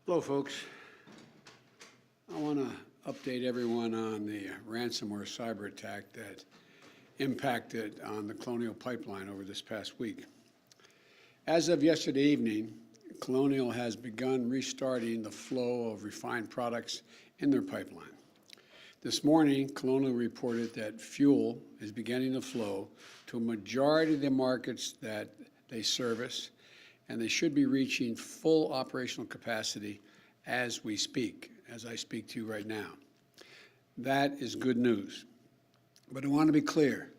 Hello, folks. I want to update everyone on the ransomware cyber attack that impacted on the Colonial Pipeline over this past week. As of yesterday evening, Colonial has begun restarting the flow of refined products in their pipeline. This morning, Colonial reported that fuel is beginning to flow to a majority of the markets that they service, and they should be reaching full operational capacity as we speak, as I speak to you right now. That is good news. But I want to be clear,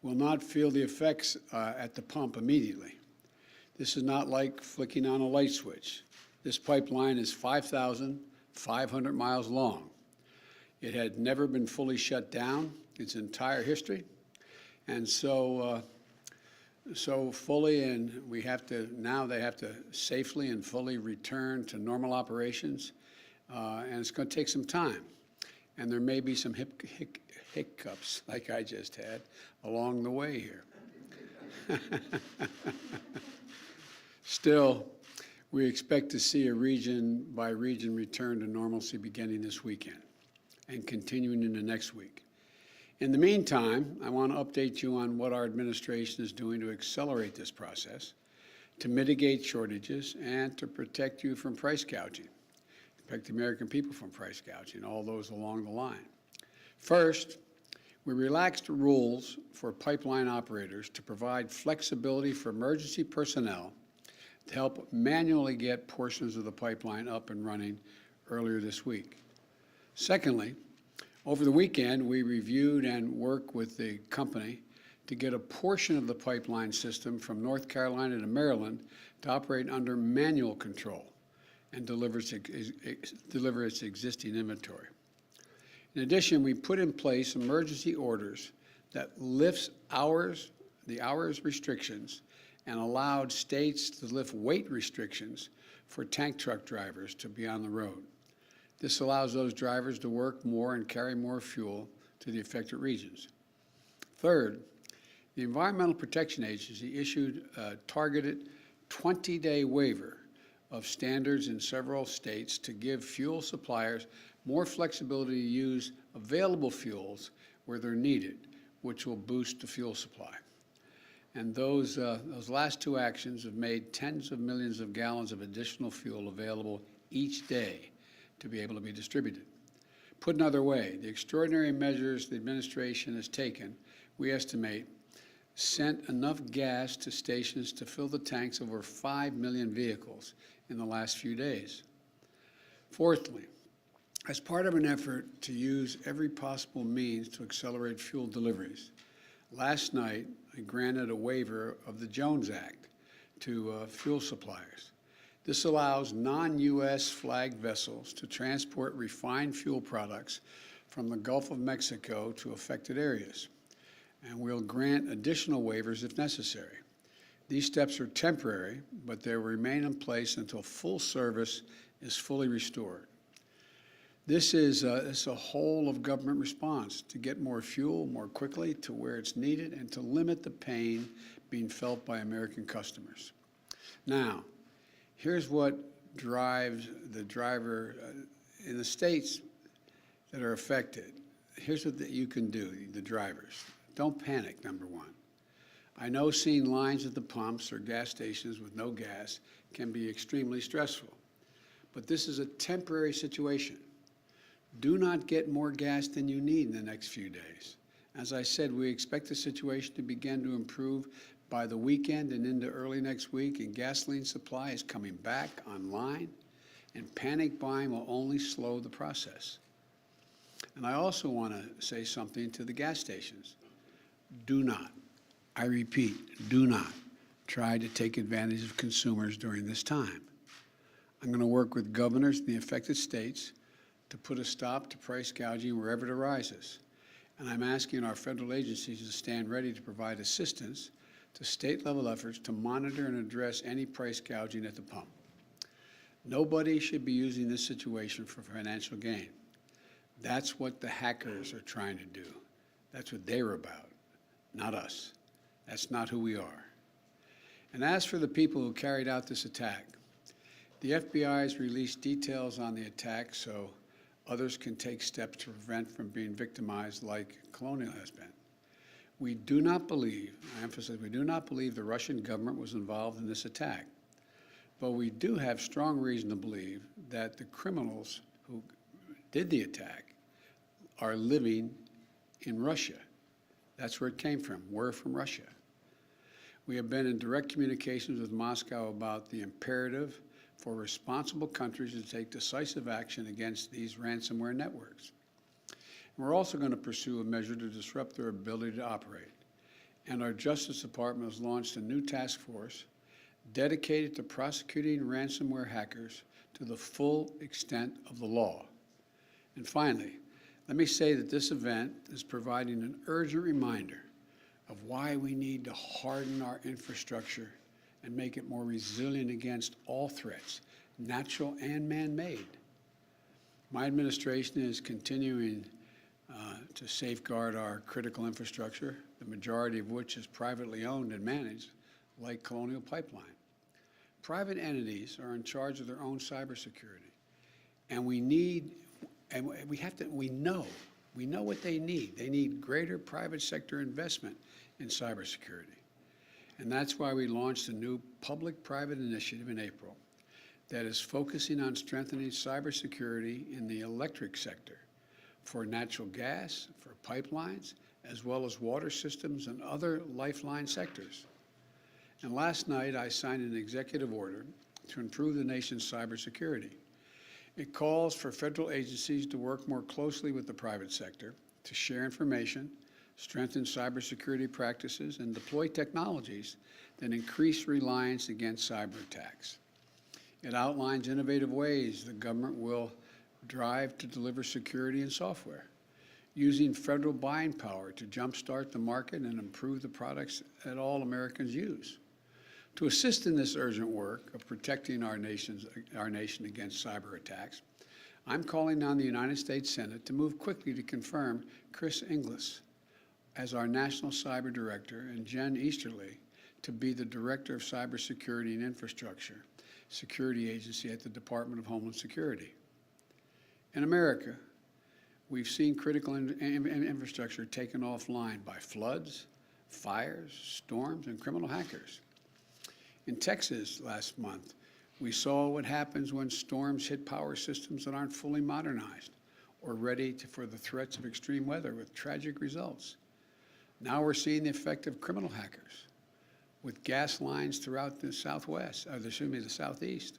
we'll not feel the effects at the pump immediately. This is not like flicking on a light switch. This pipeline is 5,500 miles long. It had never been fully shut down its entire history, and so fully, and we have to, now they have to safely and fully return to normal operations, and it's going to take some time. And there may be some hiccups, like I just had, along the way here. Still, we expect to see a region-by-region return to normalcy beginning this weekend and continuing into next week. In the meantime, I want to update you on what our administration is doing to accelerate this process, to mitigate shortages, and to protect you from price gouging, protect the American people from price gouging, all those along the line. First, we relaxed rules for pipeline operators to provide flexibility for emergency personnel to help manually get portions of the pipeline up and running earlier this week. Secondly, over the weekend, we reviewed and worked with the company to get a portion of the pipeline system from North Carolina to Maryland to operate under manual control and deliver its existing inventory. In addition, we put in place emergency orders that lifts the hours restrictions and allowed states to lift weight restrictions for tank truck drivers to be on the road. This allows those drivers to work more and carry more fuel to the affected regions. Third, the Environmental Protection Agency issued a targeted 20-day waiver of standards in several states to give fuel suppliers more flexibility to use available fuels where they're needed, which will boost the fuel supply. And those last two actions have made tens of millions of gallons of additional fuel available each day to be able to be distributed. Put another way, the extraordinary measures the administration has taken, we estimate, sent enough gas to stations to fill the tanks of over 5 million vehicles in the last few days. Fourthly, as part of an effort to use every possible means to accelerate fuel deliveries, last night I granted a waiver of the Jones Act to fuel suppliers. This allows non-U.S. flagged vessels to transport refined fuel products from the Gulf of Mexico to affected areas, and we'll grant additional waivers if necessary. These steps are temporary, but they will remain in place until full service is fully restored. This is a whole of government response to get more fuel more quickly to where it's needed and to limit the pain being felt by American customers. Now, here's what drives the driver in the states that are affected. Here's what you can do, the drivers. Don't panic, number one. I know seeing lines at the pumps or gas stations with no gas can be extremely stressful, but this is a temporary situation. Do not get more gas than you need in the next few days. As I said, we expect the situation to begin to improve by the weekend and into early next week, and gasoline supply is coming back online, and panic buying will only slow the process. And I also want to say something to the gas stations. Do not, I repeat, do not try to take advantage of consumers during this time. I'm going to work with governors in the affected states to put a stop to price gouging wherever it arises. And I'm asking our federal agencies to stand ready to provide assistance to state-level efforts to monitor and address any price gouging at the pump. Nobody should be using this situation for financial gain. That's what the hackers are trying to do. That's what they're about, not us. That's not who we are. And as for the people who carried out this attack, The FBI has released details on the attack so others can take steps to prevent from being victimized like Colonial has been. We do not believe, I emphasize, we do not believe the Russian government was involved in this attack, but we do have strong reason to believe that the criminals who did the attack are living in Russia. That's where it came from. We're from Russia. We have been in direct communications with Moscow about the imperative for responsible countries to take decisive action against these ransomware networks. And we're also going to pursue a measure to disrupt their ability to operate. And our Justice Department has launched a new task force dedicated to prosecuting ransomware hackers to the full extent of the law. And finally, let me say that this event is providing an urgent reminder of why we need to harden our infrastructure and make it more resilient against all threats, natural and man-made. My administration is continuing to safeguard our critical infrastructure, the majority of which is privately owned and managed, like Colonial Pipeline. Private entities are in charge of their own cybersecurity, and we know what they need. They need greater private sector investment in cybersecurity. And that's why we launched a new public-private initiative in April that is focusing on strengthening cybersecurity in the electric sector for natural gas, for pipelines, as well as water systems and other lifeline sectors. And last night, I signed an executive order to improve the nation's cybersecurity. It calls for federal agencies to work more closely with the private sector to share information, strengthen cybersecurity practices, and deploy technologies that increase reliance against cyber attacks. It outlines innovative ways the government will drive to deliver security and software, using federal buying power to jumpstart the market and improve the products that all Americans use. To assist in this urgent work of protecting our nation against cyber attacks, I'm calling on the United States Senate to move quickly to confirm Chris Inglis as our National Cyber Director and Jen Easterly to be the Director of Cybersecurity and Infrastructure Security Agency at the Department of Homeland Security. In America, we've seen critical infrastructure taken offline by floods, fires, storms, and criminal hackers. In Texas last month, we saw what happens when storms hit power systems that aren't fully modernized or ready for the threats of extreme weather with tragic results. Now we're seeing the effect of criminal hackers with gas lines throughout the Southwest, the Southeast.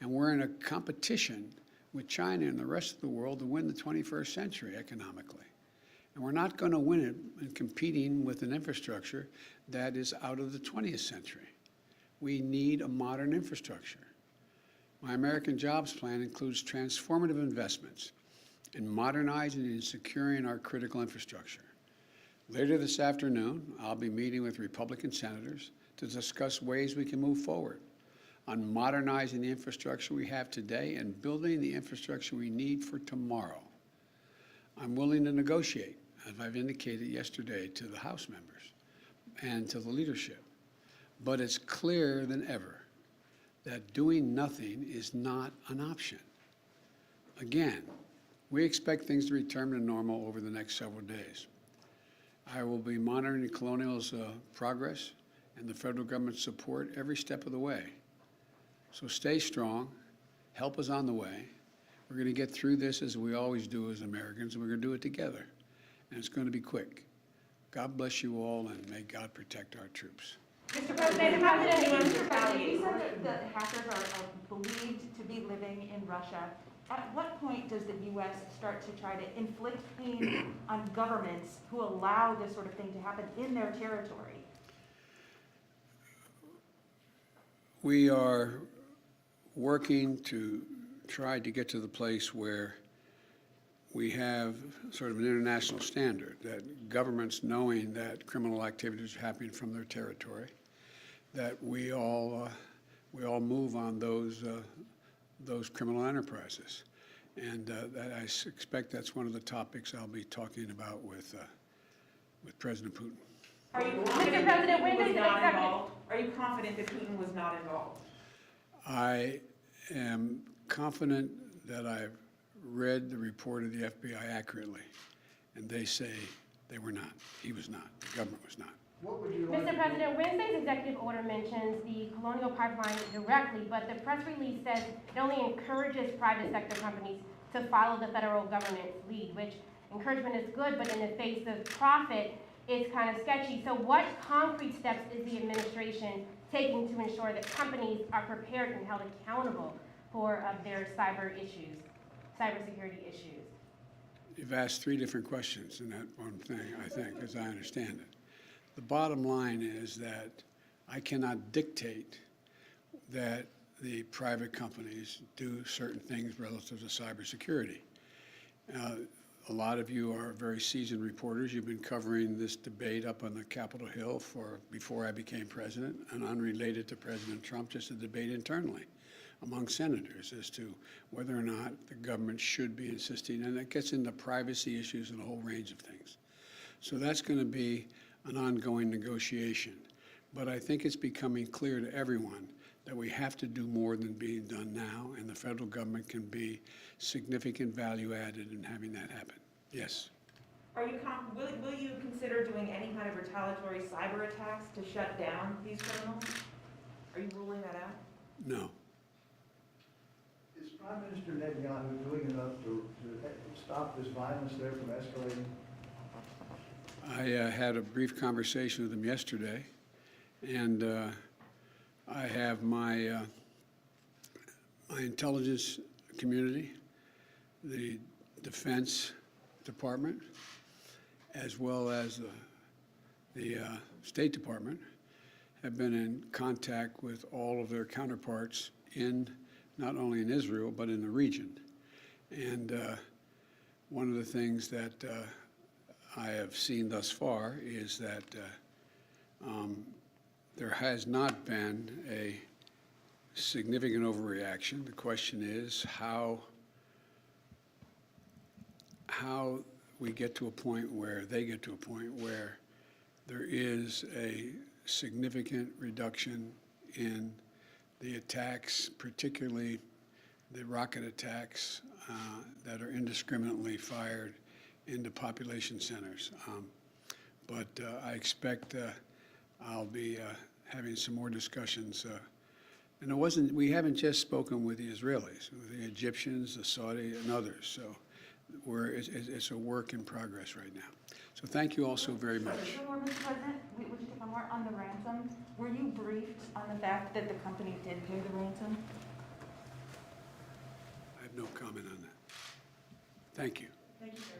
And we're in a competition with China and the rest of the world to win the 21st century economically. And we're not going to win it in competing with an infrastructure that is out of the 20th century. We need a modern infrastructure. My American Jobs Plan includes transformative investments in modernizing and securing our critical infrastructure. Later this afternoon, I'll be meeting with Republican senators to discuss ways we can move forward on modernizing the infrastructure we have today and building the infrastructure we need for tomorrow. I'm willing to negotiate, as I've indicated yesterday to the House members and to the leadership. But it's clearer than ever that doing nothing is not an option. Again, we expect things to return to normal over the next several days. I will be monitoring Colonial's progress and the federal government's support every step of the way. So stay strong. Help is on the way. We're going to get through this as we always do as Americans, and we're going to do it together. And it's going to be quick. God bless you all, and may God protect our troops. Mr. President, you said that hackers are believed to be living in Russia. At what point does the U.S. start to try to inflict pain on governments who allow this sort of thing to happen in their territory? We are working to try to get to the place where we have sort of an international standard, that governments, knowing that criminal activities are happening from their territory, that we all move on those criminal enterprises. And I expect that's one of the topics I'll be talking about with President Putin. Are you confident that Putin was not involved? Are you confident that Putin was not involved? I am confident that I've read the report of the FBI accurately, and they say they were not. He was not. The government was not. What would you like Mr. to President, Wednesday's executive order mentions the Colonial Pipeline directly, but the press release says it only encourages private sector companies to follow the federal government's lead, which encouragement is good, but in the face of profit, it's kind of sketchy. So what concrete steps is the administration taking to ensure that companies are prepared and held accountable for their cybersecurity issues? You've asked three different questions in that one thing, I think, as I understand it. The bottom line is that I cannot dictate that the private companies do certain things relative to cybersecurity. A lot of you are very seasoned reporters. You've been covering this debate up on the Capitol Hill before I became president, and unrelated to President Trump, just a debate internally among senators as to whether or not the government should be insisting, and it gets into privacy issues and a whole range of things. So that's going to be an ongoing negotiation. But I think it's becoming clear to everyone that we have to do more than being done now, and the federal government can be significant value added in having that happen. Yes. Will you consider doing any kind of retaliatory cyber attacks to shut down these criminals? Are you ruling that out? No. Is Prime Minister Netanyahu doing enough to stop this violence there from escalating? I had a brief conversation with him yesterday, and I have my intelligence community, the Defense Department, as well as the State Department, have been in contact with all of their counterparts not only in Israel, but in the region. And one of the things that I have seen thus far is that there has not been a significant overreaction. The question is how we get to a point where they get to a point where there is a significant reduction in the attacks, particularly the rocket attacks that are indiscriminately fired into population centers. But I expect I'll be having some more discussions. And we haven't just spoken with the Israelis, with the Egyptians, the Saudi, and others. So it's a work in progress right now. So thank you all so very much. Mr. President, would you take one more on the ransom? Were you briefed on the fact that the company did pay the ransom? I have no comment on that. Thank you. Thank you, sir.